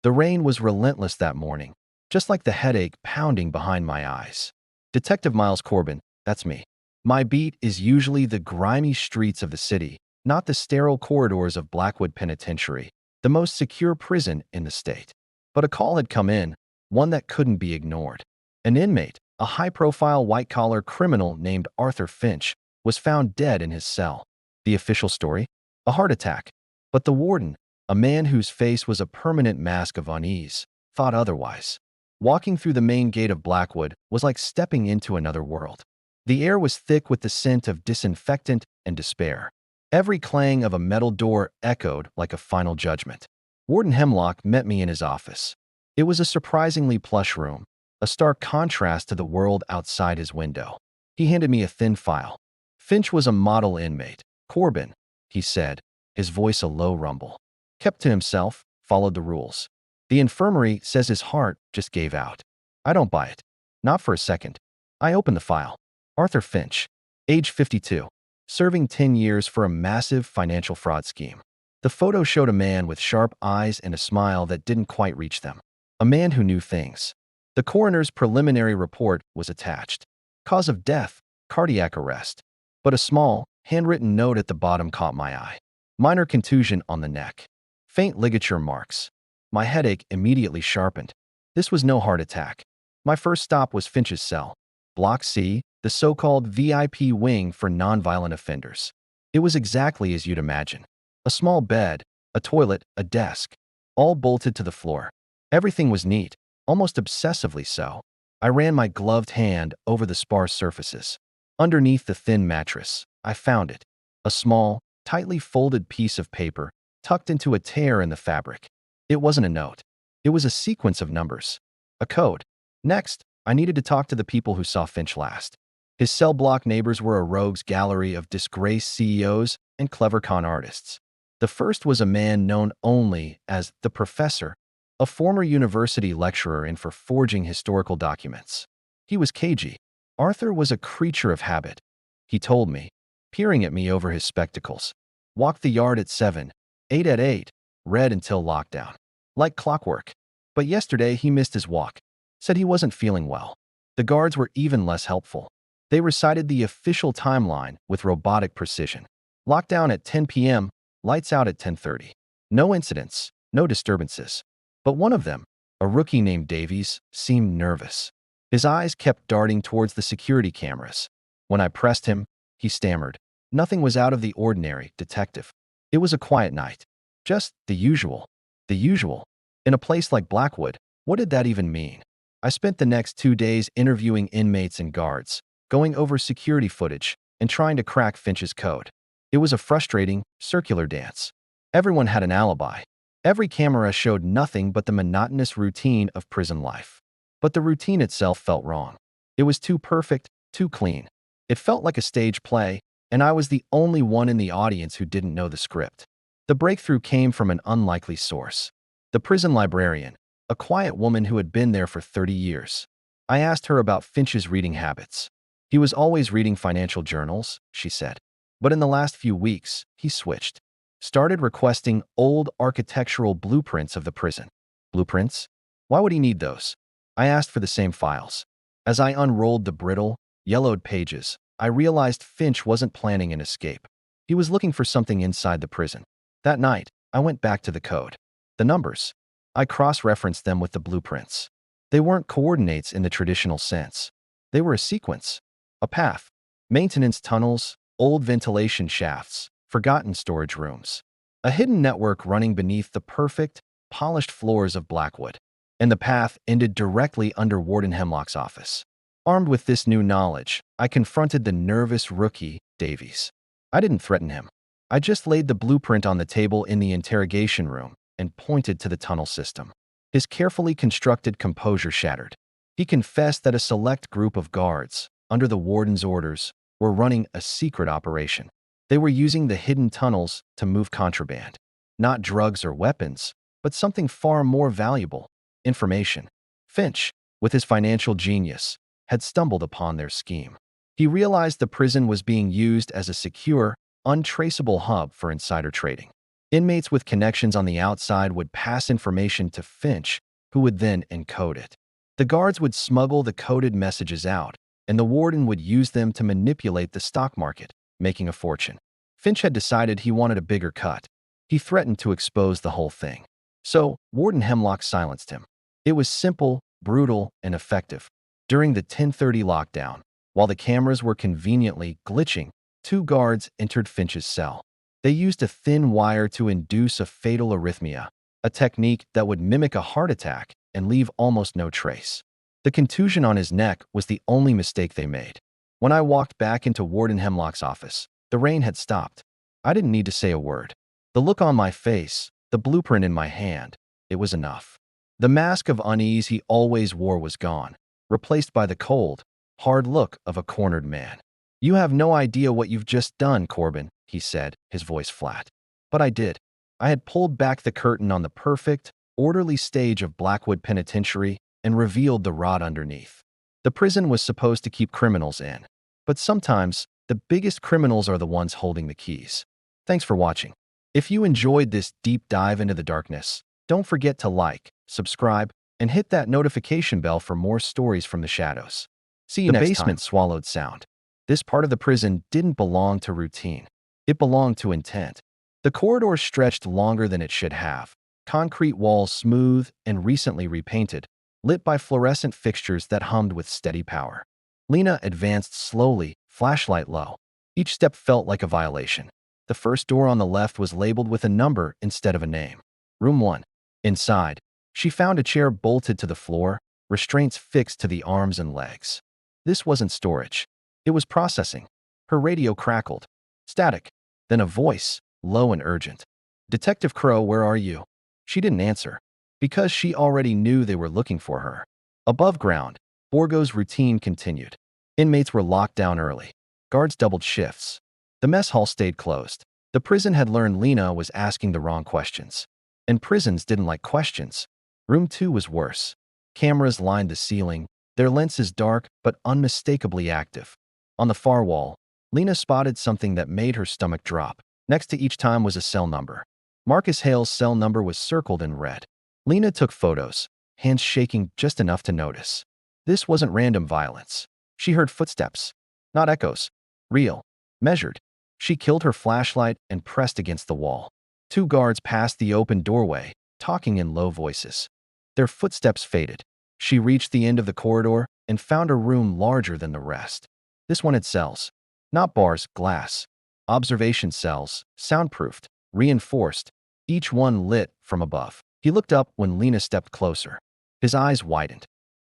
The rain was relentless that morning, just like the headache pounding behind my eyes. Detective Miles Corbin, that's me. My beat is usually the grimy streets of the city, not the sterile corridors of Blackwood Penitentiary, the most secure prison in the state. But a call had come in, one that couldn't be ignored. An inmate, a high-profile white-collar criminal named Arthur Finch, was found dead in his cell. The official story? A heart attack. But the warden, a man whose face was a permanent mask of unease, thought otherwise. Walking through the main gate of Blackwood was like stepping into another world. The air was thick with the scent of disinfectant and despair. Every clang of a metal door echoed like a final judgment. Warden Hemlock met me in his office. It was a surprisingly plush room, a stark contrast to the world outside his window. He handed me a thin file. Finch was a model inmate. Corbin, he said, his voice a low rumble. Kept to himself, followed the rules. The infirmary says his heart just gave out. I don't buy it. Not for a second. I opened the file. Arthur Finch, age 52, serving 10 years for a massive financial fraud scheme. The photo showed a man with sharp eyes and a smile that didn't quite reach them. A man who knew things. The coroner's preliminary report was attached. Cause of death, cardiac arrest. But a small, handwritten note at the bottom caught my eye. Minor contusion on the neck. Faint ligature marks. My headache immediately sharpened. This was no heart attack. My first stop was Finch's cell. Block C, the so-called VIP wing for nonviolent offenders. It was exactly as you'd imagine. A small bed, a toilet, a desk, all bolted to the floor. Everything was neat, almost obsessively so. I ran my gloved hand over the sparse surfaces. Underneath the thin mattress, I found it. A small, tightly folded piece of paper tucked into a tear in the fabric. It wasn't a note. It was a sequence of numbers. A code. Next, I needed to talk to the people who saw Finch last. His cell block neighbors were a rogues gallery of disgraced CEOs and clever con artists. The first was a man known only as the Professor, a former university lecturer in for forging historical documents. He was cagey. Arthur was a creature of habit. He told me, peering at me over his spectacles. Walked the yard at 7, ate at 8, read until lockdown. Like clockwork. But yesterday he missed his walk. Said he wasn't feeling well. The guards were even less helpful. They recited the official timeline with robotic precision. Lockdown at 10 p.m., lights out at 10:30. No incidents, no disturbances. But one of them, a rookie named Davies, seemed nervous. His eyes kept darting towards the security cameras. When I pressed him, he stammered. Nothing was out of the ordinary, detective. It was a quiet night. Just the usual. The usual. In a place like Blackwood, what did that even mean? I spent the next 2 days interviewing inmates and guards, going over security footage, and trying to crack Finch's code. It was a frustrating, circular dance. Everyone had an alibi. Every camera showed nothing but the monotonous routine of prison life. But the routine itself felt wrong. It was too perfect, too clean. It felt like a stage play, and I was the only one in the audience who didn't know the script. The breakthrough came from an unlikely source. The prison librarian, a quiet woman who had been there for 30 years. I asked her about Finch's reading habits. He was always reading financial journals, she said. But in the last few weeks, he switched. Started requesting old architectural blueprints of the prison. Blueprints? Why would he need those? I asked for the same files. As I unrolled the brittle, yellowed pages, I realized Finch wasn't planning an escape. He was looking for something inside the prison. That night, I went back to the code. The numbers. I cross-referenced them with the blueprints. They weren't coordinates in the traditional sense. They were a sequence, a path, maintenance tunnels, old ventilation shafts, forgotten storage rooms, a hidden network running beneath the perfect, polished floors of Blackwood. And the path ended directly under Warden Hemlock's office. Armed with this new knowledge, I confronted the nervous rookie, Davies. I didn't threaten him. I just laid the blueprint on the table in the interrogation room and pointed to the tunnel system. His carefully constructed composure shattered. He confessed that a select group of guards, under the warden's orders, were running a secret operation. They were using the hidden tunnels to move contraband. Not drugs or weapons, but something far more valuable: information. Finch, with his financial genius, had stumbled upon their scheme. He realized the prison was being used as a secure, untraceable hub for insider trading. Inmates with connections on the outside would pass information to Finch, who would then encode it. The guards would smuggle the coded messages out, and the warden would use them to manipulate the stock market, making a fortune. Finch had decided he wanted a bigger cut. He threatened to expose the whole thing. So, Warden Hemlock silenced him. It was simple, brutal, and effective. During the 10:30 lockdown, while the cameras were conveniently glitching, two guards entered Finch's cell. They used a thin wire to induce a fatal arrhythmia, a technique that would mimic a heart attack and leave almost no trace. The contusion on his neck was the only mistake they made. When I walked back into Warden Hemlock's office, the rain had stopped. I didn't need to say a word. The look on my face, the blueprint in my hand, it was enough. The mask of unease he always wore was gone, replaced by the cold, hard look of a cornered man. "You have no idea what you've just done, Corbin," he said, his voice flat. But I did. I had pulled back the curtain on the perfect, orderly stage of Blackwood Penitentiary and revealed the rot underneath. The prison was supposed to keep criminals in, but sometimes the biggest criminals are the ones holding the keys. Thanks for watching. If you enjoyed this deep dive into the darkness, don't forget to like, subscribe, and hit that notification bell for more stories from the shadows. See you next time. The basement swallowed sound. This part of the prison didn't belong to routine. It belonged to intent. The corridor stretched longer than it should have. Concrete walls smooth and recently repainted, lit by fluorescent fixtures that hummed with steady power. Lena advanced slowly, flashlight low. Each step felt like a violation. The first door on the left was labeled with a number instead of a name. Room 1. Inside, she found a chair bolted to the floor, restraints fixed to the arms and legs. This wasn't storage. It was processing. Her radio crackled. Static. Then a voice, low and urgent. "Detective Crow, where are you?" She didn't answer, because she already knew they were looking for her. Above ground, Borgo's routine continued. Inmates were locked down early. Guards doubled shifts. The mess hall stayed closed. The prison had learned Lena was asking the wrong questions. And prisons didn't like questions. Room 2 was worse. Cameras lined the ceiling, their lenses dark but unmistakably active. On the far wall, Lena spotted something that made her stomach drop. Next to each time was a cell number. Marcus Hale's cell number was circled in red. Lena took photos, hands shaking just enough to notice. This wasn't random violence. She heard footsteps. Not echoes. Real. Measured. She killed her flashlight and pressed against the wall. Two guards passed the open doorway, talking in low voices. Their footsteps faded. She reached the end of the corridor and found a room larger than the rest. This one had cells. Not bars, glass. Observation cells, soundproofed, reinforced, each one lit from above. He looked up when Lena stepped closer. His eyes widened.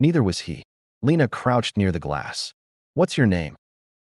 Neither was he. Lena crouched near the glass. "What's your name?"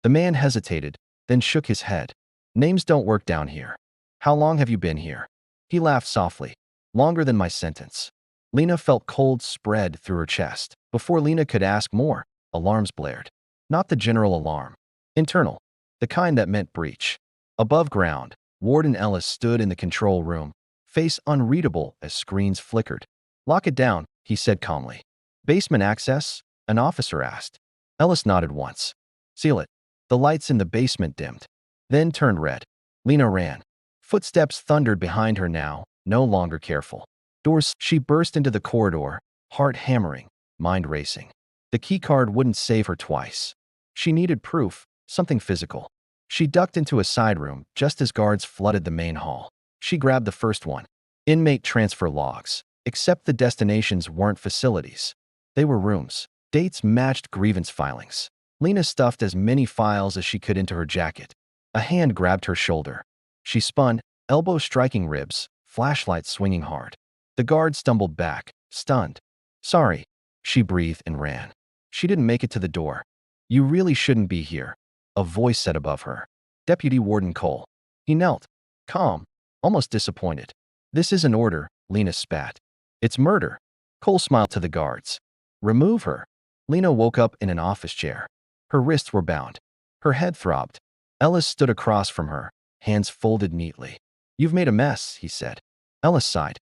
The man hesitated, then shook his head. "Names don't work down here." "How long have you been here?" He laughed softly. "Longer than my sentence." Lena felt cold spread through her chest. Before Lena could ask more, alarms blared. Not the general alarm. Internal. The kind that meant breach. Above ground, Warden Ellis stood in the control room, face unreadable as screens flickered. "Lock it down," he said calmly. "Basement access?" an officer asked. Ellis nodded once. "Seal it." The lights in the basement dimmed, then turned red. Lena ran. Footsteps thundered behind her now, no longer careful. Doors. She burst into the corridor, heart hammering, mind racing. The keycard wouldn't save her twice. She needed proof, something physical. She ducked into a side room just as guards flooded the main hall. She grabbed the first one. Inmate transfer logs. Except the destinations weren't facilities. They were rooms. Dates matched grievance filings. Lena stuffed as many files as she could into her jacket. A hand grabbed her shoulder. She spun, elbow striking ribs, flashlight swinging hard. The guard stumbled back, stunned. "Sorry," she breathed and ran. She didn't make it to the door. "You really shouldn't be here," a voice said above her. Deputy Warden Cole. He knelt, calm, almost disappointed. "This is an order," Lena spat. "It's murder." Cole smiled to the guards. "Remove her." Lena woke up in an office chair. Her wrists were bound. Her head throbbed. Ellis stood across from her, hands folded neatly. "You've made a mess," he said. Ellis sighed.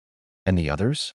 "And the others?"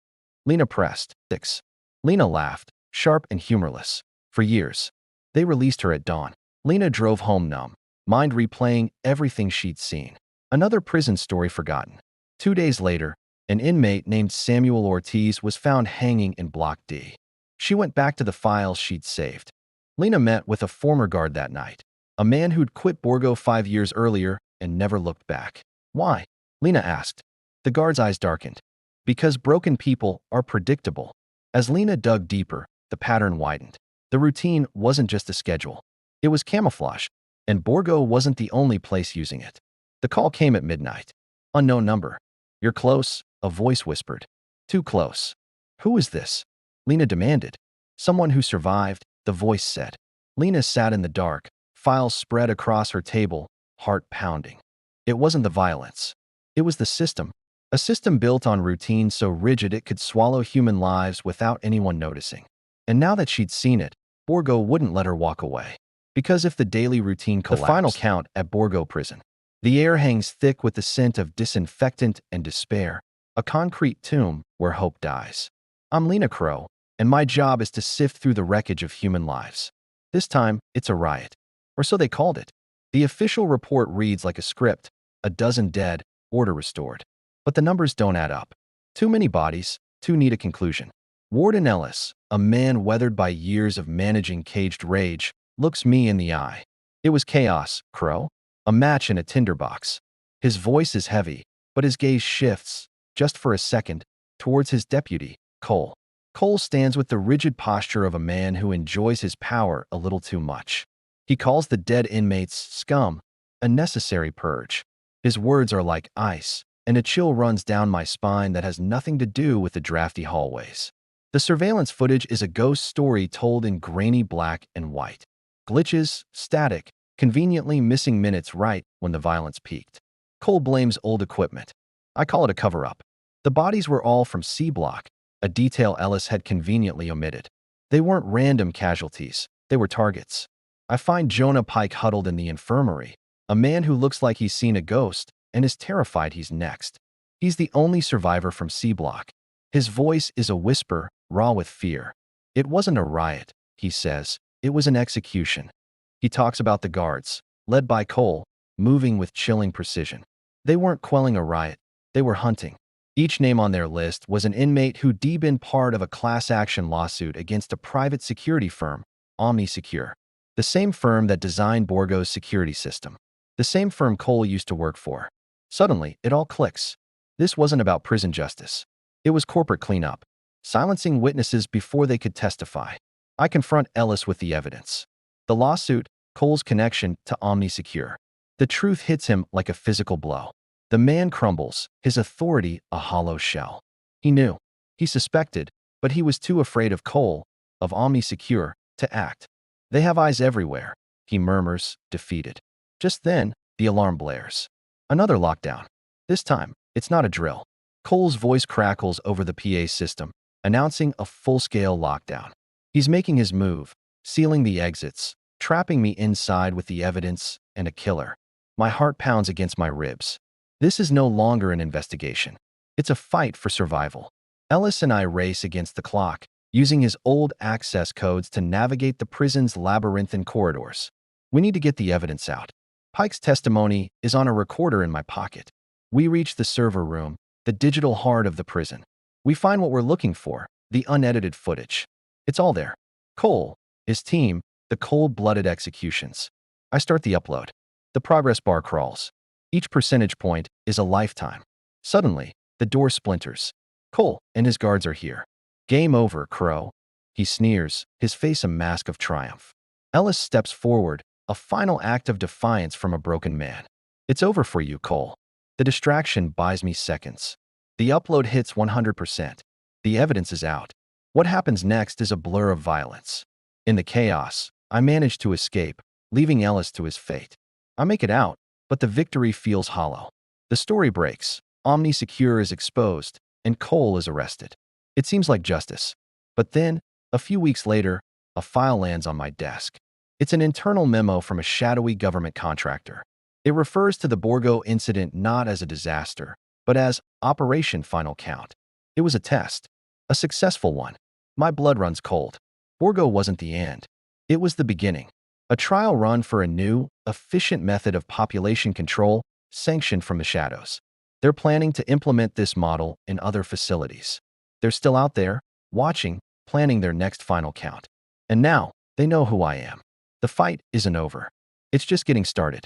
Lena pressed. 6. Lena laughed, sharp and humorless. "For years." They released her at dawn. Lena drove home numb, mind replaying everything she'd seen. Another prison story forgotten. 2 days later, an inmate named Samuel Ortiz was found hanging in Block D. She went back to the files she'd saved. Lena met with a former guard that night, a man who'd quit Borgo 5 years earlier and never looked back. Why? Lena asked. The guard's eyes darkened. Because broken people are predictable. As Lena dug deeper, the pattern widened. The routine wasn't just a schedule. It was camouflage, and Borgo wasn't the only place using it. The call came at midnight. Unknown number. You're close, a voice whispered. Too close. Who is this? Lena demanded. Someone who survived, the voice said. Lena sat in the dark, files spread across her table, heart pounding. It wasn't the violence. It was the system. A system built on routine so rigid it could swallow human lives without anyone noticing. And now that she'd seen it, Borgo wouldn't let her walk away. Because if the daily routine collapsed, the final count at Borgo Prison. The air hangs thick with the scent of disinfectant and despair, a concrete tomb where hope dies. I'm Lena Crow, and my job is to sift through the wreckage of human lives. This time, it's a riot. Or so they called it. The official report reads like a script, a dozen dead, order restored. But the numbers don't add up. Too many bodies, too neat a conclusion. Warden Ellis, a man weathered by years of managing caged rage, looks me in the eye. It was chaos, Crow. A match in a tinderbox. His voice is heavy, but his gaze shifts, just for a second, towards his deputy, Cole. Cole stands with the rigid posture of a man who enjoys his power a little too much. He calls the dead inmates scum, a necessary purge. His words are like ice, and a chill runs down my spine that has nothing to do with the drafty hallways. The surveillance footage is a ghost story told in grainy black and white. Glitches, static, conveniently missing minutes right when the violence peaked. Cole blames old equipment. I call it a cover-up. The bodies were all from C Block, a detail Ellis had conveniently omitted. They weren't random casualties, they were targets. I find Jonah Pike huddled in the infirmary, a man who looks like he's seen a ghost and is terrified he's next. He's the only survivor from C Block. His voice is a whisper, raw with fear. It wasn't a riot, he says. It was an execution. He talks about the guards, led by Cole, moving with chilling precision. They weren't quelling a riot, they were hunting. Each name on their list was an inmate who'd been part of a class action lawsuit against a private security firm, OmniSecure, the same firm that designed Borgo's security system, the same firm Cole used to work for. Suddenly, it all clicks. This wasn't about prison justice. It was corporate cleanup, silencing witnesses before they could testify. I confront Ellis with the evidence. The lawsuit, Cole's connection to OmniSecure. The truth hits him like a physical blow. The man crumbles, his authority a hollow shell. He knew. He suspected, but he was too afraid of Cole, of OmniSecure, to act. They have eyes everywhere, he murmurs, defeated. Just then, the alarm blares. Another lockdown. This time, it's not a drill. Cole's voice crackles over the PA system, announcing a full-scale lockdown. He's making his move, sealing the exits, trapping me inside with the evidence and a killer. My heart pounds against my ribs. This is no longer an investigation. It's a fight for survival. Ellis and I race against the clock, using his old access codes to navigate the prison's labyrinthine corridors. We need to get the evidence out. Pike's testimony is on a recorder in my pocket. We reach the server room, the digital heart of the prison. We find what we're looking for, the unedited footage. It's all there. Cole, his team, the cold-blooded executions. I start the upload. The progress bar crawls. Each percentage point is a lifetime. Suddenly, the door splinters. Cole and his guards are here. Game over, Crow. He sneers, his face a mask of triumph. Ellis steps forward, a final act of defiance from a broken man. It's over for you, Cole. The distraction buys me seconds. The upload hits 100%. The evidence is out. What happens next is a blur of violence. In the chaos, I manage to escape, leaving Ellis to his fate. I make it out, but the victory feels hollow. The story breaks. OmniSecure is exposed, and Cole is arrested. It seems like justice. But then, a few weeks later, a file lands on my desk. It's an internal memo from a shadowy government contractor. It refers to the Borgo incident not as a disaster, but as Operation Final Count. It was a test, a successful one. My blood runs cold. Borgo wasn't the end. It was the beginning. A trial run for a new, efficient method of population control sanctioned from the shadows. They're planning to implement this model in other facilities. They're still out there, watching, planning their next final count. And now, they know who I am. The fight isn't over. It's just getting started.